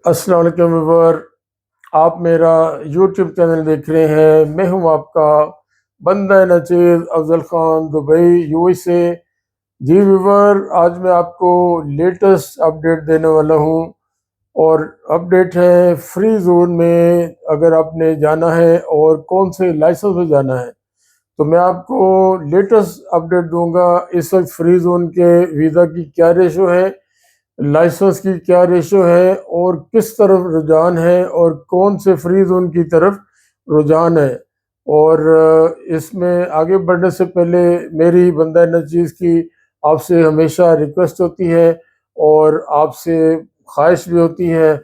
अस्सलाम वालेकुम व्यूअर, आप मेरा यूट्यूब चैनल देख रहे हैं। मैं हूं आपका बंदा नचीज़ अफजल ख़ान, दुबई यूएसए। जी व्यूअर, आज मैं आपको लेटेस्ट अपडेट देने वाला हूं और अपडेट है फ्री जोन में अगर आपने जाना है और कौन से लाइसेंस में जाना है तो मैं आपको लेटेस्ट अपडेट दूंगा। इस वक्त फ्री जोन के वीज़ा की क्या रेशो है, लाइसेंस की क्या रेशो है और किस तरफ रुझान है और कौन से फ्री जोन की तरफ रुझान है। और इसमें आगे बढ़ने से पहले मेरी बंदा नचीज़ की आपसे हमेशा रिक्वेस्ट होती है और आपसे ख्वाहिश भी होती है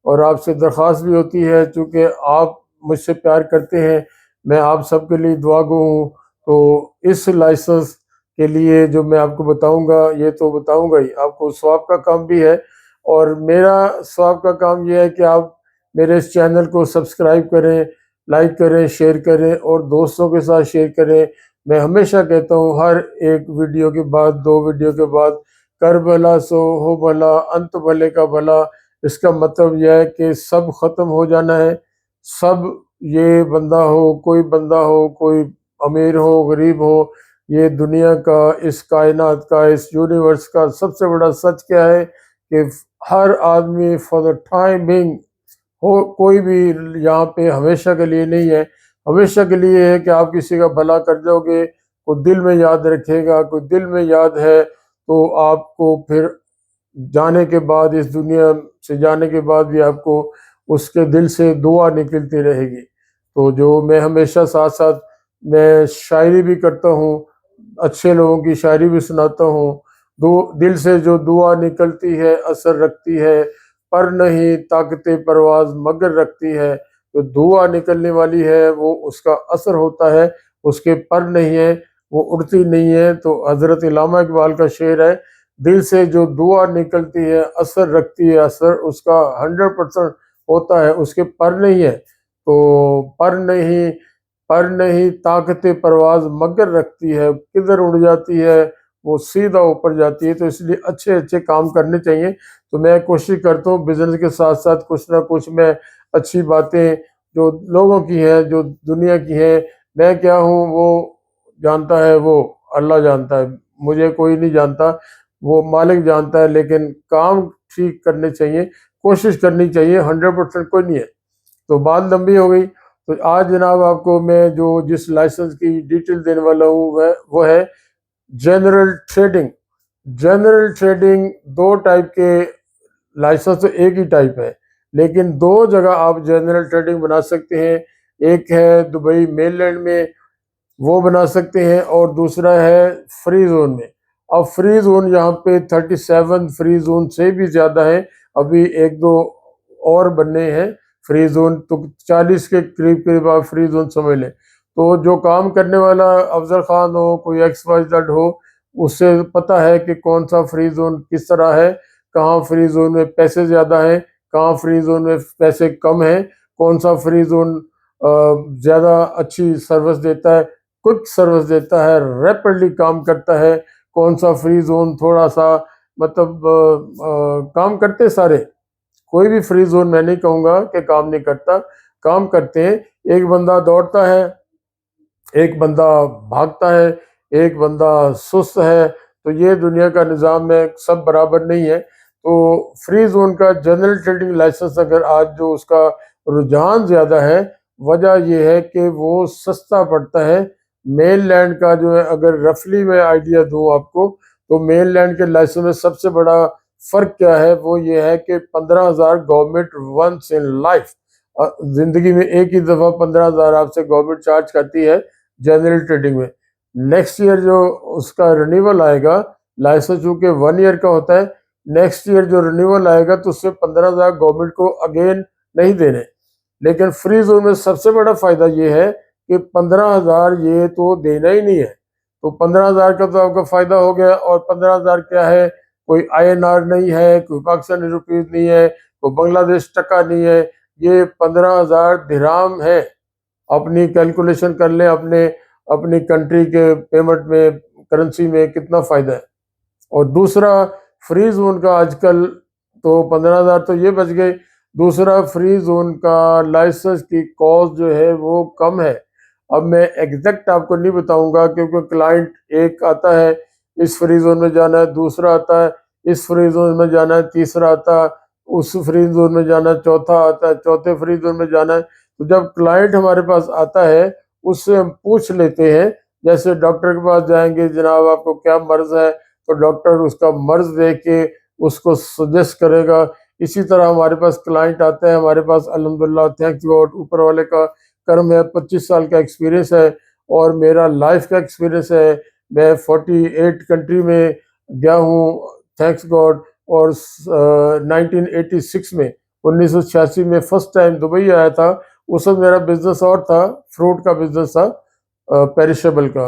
और आपसे दरख्वास्त भी होती है, चूँकि आप मुझसे प्यार करते हैं, मैं आप सबके लिए दुआ गो हूँ। तो इस लाइसेंस के लिए जो मैं आपको बताऊंगा ये तो बताऊंगा ही, आपको स्वाब का काम भी है और मेरा स्वाब का काम ये है कि आप मेरे इस चैनल को सब्सक्राइब करें, लाइक करें, शेयर करें और दोस्तों के साथ शेयर करें। मैं हमेशा कहता हूँ हर एक वीडियो के बाद, दो वीडियो के बाद, कर भला सो हो भला, अंत भले का भला। इसका मतलब यह है कि सब ख़त्म हो जाना है। सब, ये बंदा हो, कोई बंदा हो, कोई अमीर हो, गरीब हो, ये दुनिया का, इस कायनात का, इस यूनिवर्स का सबसे बड़ा सच क्या है कि हर आदमी फॉर द टाइम बिंग हो, कोई भी यहाँ पे हमेशा के लिए नहीं है। हमेशा के लिए है कि आप किसी का भला कर जाओगे, कोई दिल में याद रखेगा, कोई दिल में याद है तो आपको फिर जाने के बाद, इस दुनिया से जाने के बाद भी आपको उसके दिल से दुआ निकलती रहेगी। तो जो मैं हमेशा साथ साथ मैं शायरी भी करता हूँ, अच्छे लोगों की शायरी भी सुनाता हूँ। दो दिल से जो दुआ निकलती है असर रखती है, पर नहीं ताकते परवाज मगर रखती है। जो दुआ निकलने वाली है वो उसका असर होता है, उसके पर नहीं है, वो उड़ती नहीं है। तो हजरत इल्लामा इकबाल का शेर है, दिल से जो दुआ निकलती है असर रखती है, असर उसका 100% होता है, उसके पर नहीं है। तो पर नहीं ताकत परवाज मगर रखती है, किधर उड़ जाती है वो सीधा ऊपर जाती है। तो इसलिए अच्छे अच्छे काम करने चाहिए। तो मैं कोशिश करता हूँ बिजनेस के साथ साथ कुछ ना कुछ मैं अच्छी बातें जो लोगों की हैं, जो दुनिया की हैं, मैं क्या हूँ वो जानता है, वो अल्लाह जानता है, मुझे कोई नहीं जानता, वो मालिक जानता है। लेकिन काम ठीक करने चाहिए, कोशिश करनी चाहिए, 100% कोई नहीं है। तो बात लंबी हो गई। तो आज जनाब आपको मैं जो जिस लाइसेंस की डिटेल देने वाला हूँ वो है जनरल ट्रेडिंग। जनरल ट्रेडिंग दो टाइप के लाइसेंस तो एक ही टाइप है, लेकिन दो जगह आप जनरल ट्रेडिंग बना सकते हैं। एक है दुबई मेनलैंड में, वो बना सकते हैं, और दूसरा है फ्री जोन में। अब फ्री जोन यहाँ पे 37 फ्री जोन से भी ज़्यादा है, अभी एक दो और बनने हैं फ्री जोन, तो 40 के करीब करीब आप फ्री जोन समझ लें। तो जो काम करने वाला अफजल खान हो, कोई XYZ हो, उससे पता है कि कौन सा फ्री जोन किस तरह है, कहाँ फ्री जोन में पैसे ज़्यादा हैं, कहाँ फ्री जोन में पैसे कम हैं, कौन सा फ्री जोन ज़्यादा अच्छी सर्विस देता है, क्विक सर्विस देता है, रैपिडली काम करता है, कौन सा फ्री जोन थोड़ा सा मतलब काम करते सारे। कोई भी फ्री जोन मैं नहीं कहूँगा कि काम नहीं करता, काम करते हैं। एक बंदा दौड़ता है, एक बंदा भागता है, एक बंदा सुस्त है। तो ये दुनिया का निज़ाम है, सब बराबर नहीं है। तो फ्री जोन का जनरल ट्रेडिंग लाइसेंस अगर आज जो उसका रुझान ज़्यादा है, वजह यह है कि वो सस्ता पड़ता है। मेन लैंड का जो है, अगर रफली मैं आइडिया दूँ आपको, तो मेन लैंड के लाइसेंस में सबसे बड़ा फ़र्क क्या है, वो ये है कि 15,000 गवर्नमेंट वंस इन लाइफ, ज़िंदगी में एक ही दफ़ा 15,000 आपसे गवर्नमेंट चार्ज करती है जनरल ट्रेडिंग में। नेक्स्ट ईयर जो उसका रिन्यूअल आएगा, लाइसेंस चूँकि 1 ईयर का होता है, नेक्स्ट ईयर जो रिन्यूअल आएगा तो उससे 15,000 गवर्नमेंट को अगेन नहीं देने। लेकिन फ्री जोन में सबसे बड़ा फ़ायदा ये है कि 15,000 ये तो देना ही नहीं है। तो 15,000 का तो आपका फ़ायदा हो गया। और 15,000 क्या है, कोई INR नहीं है, कोई पाकिस्तानी रुपीज़ नहीं है, कोई बांग्लादेश टका नहीं है, ये 15,000 दिरहम है। अपनी कैलकुलेशन कर लें, अपने अपनी कंट्री के पेमेंट में, करेंसी में कितना फ़ायदा है। और दूसरा, फ्री जोन का आजकल तो 15,000 तो ये बच गए, दूसरा फ्री जोन का लाइसेंस की कॉस्ट जो है वो कम है। अब मैं एग्जैक्ट आपको नहीं बताऊंगा क्योंकि क्लाइंट एक आता है इस फ्री जोन में जाना है, दूसरा आता है इस फ्री जोन में जाना है, तीसरा आता है उस फ्री जोन में जाना है, चौथा आता है चौथे फ्री जोन में जाना है। तो जब क्लाइंट हमारे पास आता है उससे हम पूछ लेते हैं, जैसे डॉक्टर के पास जाएंगे, जनाब आपको क्या मर्ज है, तो डॉक्टर उसका मर्ज देख के उसको सजेस्ट करेगा। इसी तरह हमारे पास क्लाइंट आते हैं, हमारे पास अल्हम्दुलिल्लाह थैंक्स गॉड ऊपर वाले का कर्म है, 25 साल का एक्सपीरियंस है और मेरा लाइफ का एक्सपीरियंस है। मैं 48 कंट्री में गया हूँ थैंक्स गॉड। और 1986 में 1986 में फर्स्ट टाइम दुबई आया था। उस वक्त मेरा बिजनेस और था, फ्रूट का बिजनेस था, पेरिशेबल का,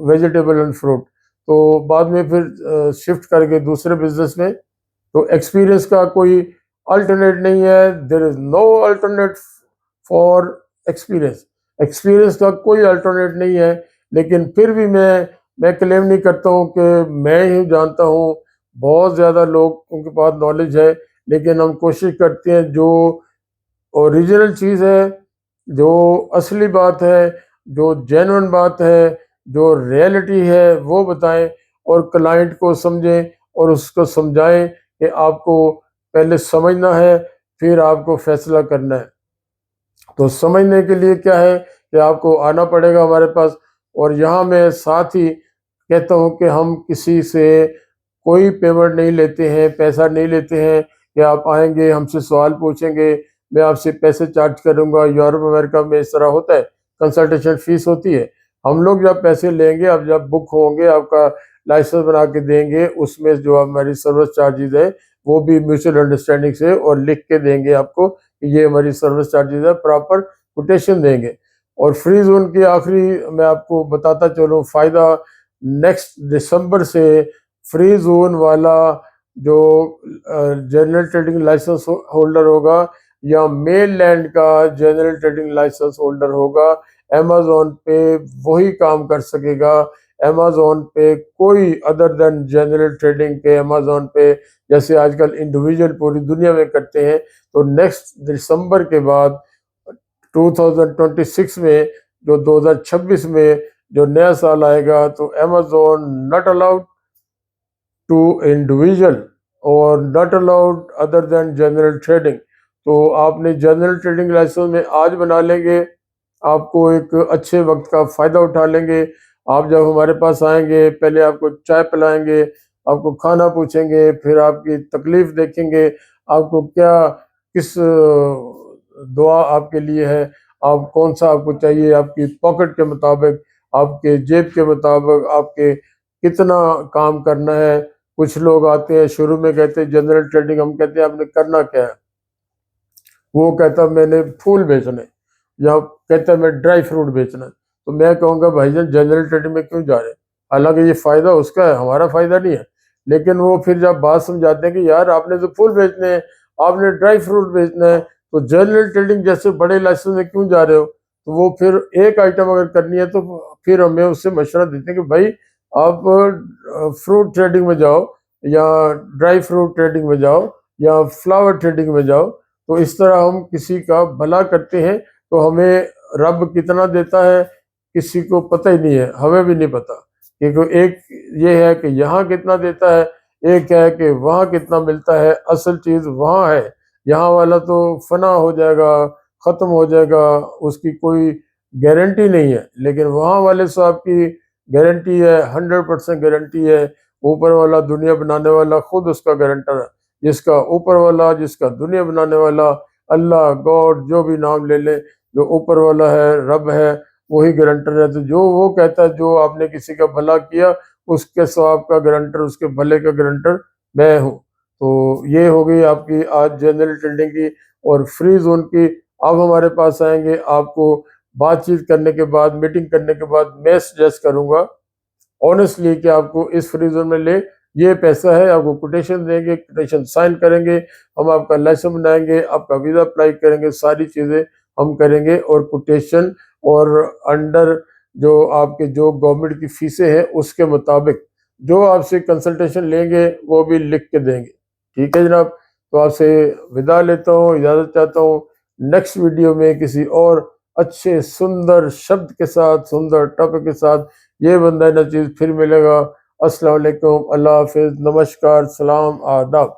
वेजिटेबल एंड फ्रूट। तो बाद में फिर शिफ्ट करके दूसरे बिजनेस में। तो एक्सपीरियंस का कोई अल्टरनेट नहीं है, there is no alternate for experience. Experience का कोई अल्टरनेट नहीं है। लेकिन फिर भी मैं क्लेम नहीं करता हूँ कि मैं ही जानता हूँ, बहुत ज़्यादा लोग उनके पास नॉलेज है। लेकिन हम कोशिश करते हैं जो ओरिजिनल चीज़ है, जो असली बात है, जो जेन्युइन बात है, जो रियलिटी है वो बताएं और क्लाइंट को समझें और उसको समझाएं कि आपको पहले समझना है फिर आपको फैसला करना है। तो समझने के लिए क्या है कि आपको आना पड़ेगा हमारे पास। और यहाँ मैं साथ ही कहता हूँ कि हम किसी से कोई पेमेंट नहीं लेते हैं, पैसा नहीं लेते हैं कि आप आएंगे हमसे सवाल पूछेंगे मैं आपसे पैसे चार्ज करूँगा। यूरोप अमेरिका में इस तरह होता है, कंसल्टेशन फीस होती है। हम लोग जब पैसे लेंगे, अब जब बुक होंगे, आपका लाइसेंस बना के देंगे, उसमें जो हमारी सर्विस चार्जेज है वो भी म्यूचुअल अंडरस्टैंडिंग से और लिख के देंगे आपको कि ये हमारी सर्विस चार्जेज है, प्रॉपर कोटेशन देंगे। और फ्री जोन की आखिरी मैं आपको बताता चलूँ फ़ायदा, नेक्स्ट दिसंबर से फ्री जोन वाला जो जनरल ट्रेडिंग लाइसेंस होल्डर होगा या मेन लैंड का जनरल ट्रेडिंग लाइसेंस होल्डर होगा, अमेजोन पे वही काम कर सकेगा। अमेजोन पे कोई अदर देन जनरल ट्रेडिंग के अमेजोन पे जैसे आजकल इंडिविजुअल पूरी दुनिया में करते हैं। तो नेक्स्ट दिसंबर के बाद 2026 में, जो 2026 में जो नया साल आएगा, तो Amazon not allowed to individual और not allowed other than general trading. तो आपने जनरल ट्रेडिंग लाइसेंस में आज बना लेंगे, आपको एक अच्छे वक्त का फ़ायदा उठा लेंगे। आप जब हमारे पास आएंगे पहले आपको चाय पिलाएंगे, आपको खाना पूछेंगे, फिर आपकी तकलीफ़ देखेंगे, आपको क्या किस दुआ आपके लिए है, आप कौन सा आपको चाहिए, आपकी पॉकेट के मुताबिक, आपके जेब के मुताबिक, आपके कितना काम करना है। कुछ लोग आते हैं शुरू में कहते हैं जनरल ट्रेडिंग, हम कहते हैं आपने करना क्या है, वो कहता मैंने फूल बेचने, या कहता है मैं ड्राई फ्रूट बेचना है। तो मैं कहूँगा भाईजान जनरल ट्रेडिंग में क्यों जा रहे हैं, हालांकि ये फ़ायदा उसका है, हमारा फ़ायदा नहीं है। लेकिन वो फिर जब बात समझाते हैं कि यार आपने तो फूल बेचने हैं, आपने ड्राई फ्रूट बेचना है, तो जनरल ट्रेडिंग जैसे बड़े लाइसेंस में क्यों जा रहे हो। तो वो फिर एक आइटम अगर करनी है तो फिर हमें उससे मशवरा देते हैं कि भाई आप फ्रूट ट्रेडिंग में जाओ, या ड्राई फ्रूट ट्रेडिंग में जाओ, या फ्लावर ट्रेडिंग में जाओ। तो इस तरह हम किसी का भला करते हैं। तो हमें रब कितना देता है किसी को पता ही नहीं है, हमें भी नहीं पता, क्योंकि एक ये है कि यहाँ कितना देता है, एक है कि वहाँ कितना मिलता है। असल चीज़ वहाँ है, यहाँ वाला तो फना हो जाएगा, ख़त्म हो जाएगा, उसकी कोई गारंटी नहीं है। लेकिन वहाँ वाले साहब की गारंटी है, 100% गारंटी है। ऊपर वाला दुनिया बनाने वाला खुद उसका गारंटर है। जिसका ऊपर वाला, जिसका दुनिया बनाने वाला, अल्लाह, गॉड, जो भी नाम ले ले, जो ऊपर वाला है, रब है, वही गारंटर है। तो जो वो कहता है जो आपने किसी का भला किया उसके सवाब का गारंटर, उसके भले का गारंटर मैं हूँ। तो ये हो गई आपकी आज जनरल ट्रेडिंग की और फ्री जोन की। अब हमारे पास आएंगे, आपको बातचीत करने के बाद, मीटिंग करने के बाद मैं सजेस्ट करूँगा ऑनेस्टली कि आपको इस फ्री जोन में ले, ये पैसा है, आपको कोटेशन देंगे, कोटेशन साइन करेंगे, हम आपका लाइसेंस बनाएंगे, आपका वीज़ा अप्लाई करेंगे, सारी चीज़ें हम करेंगे। और कोटेशन और अंडर जो आपके जो गवर्नमेंट की फीसें हैं उसके मुताबिक जो आपसे कंसल्टेशन लेंगे वो भी लिख के देंगे। ठीक है जनाब। तो आपसे विदा लेता हूँ, इजाज़त चाहता हूँ। नेक्स्ट वीडियो में किसी और अच्छे सुंदर शब्द के साथ, सुंदर टॉपिक के साथ ये बंदा नचीज़ फिर मिलेगा। अस्सलाम वालेकुम, अल्लाह हाफ़िज़, नमस्कार, सलाम, आदाब।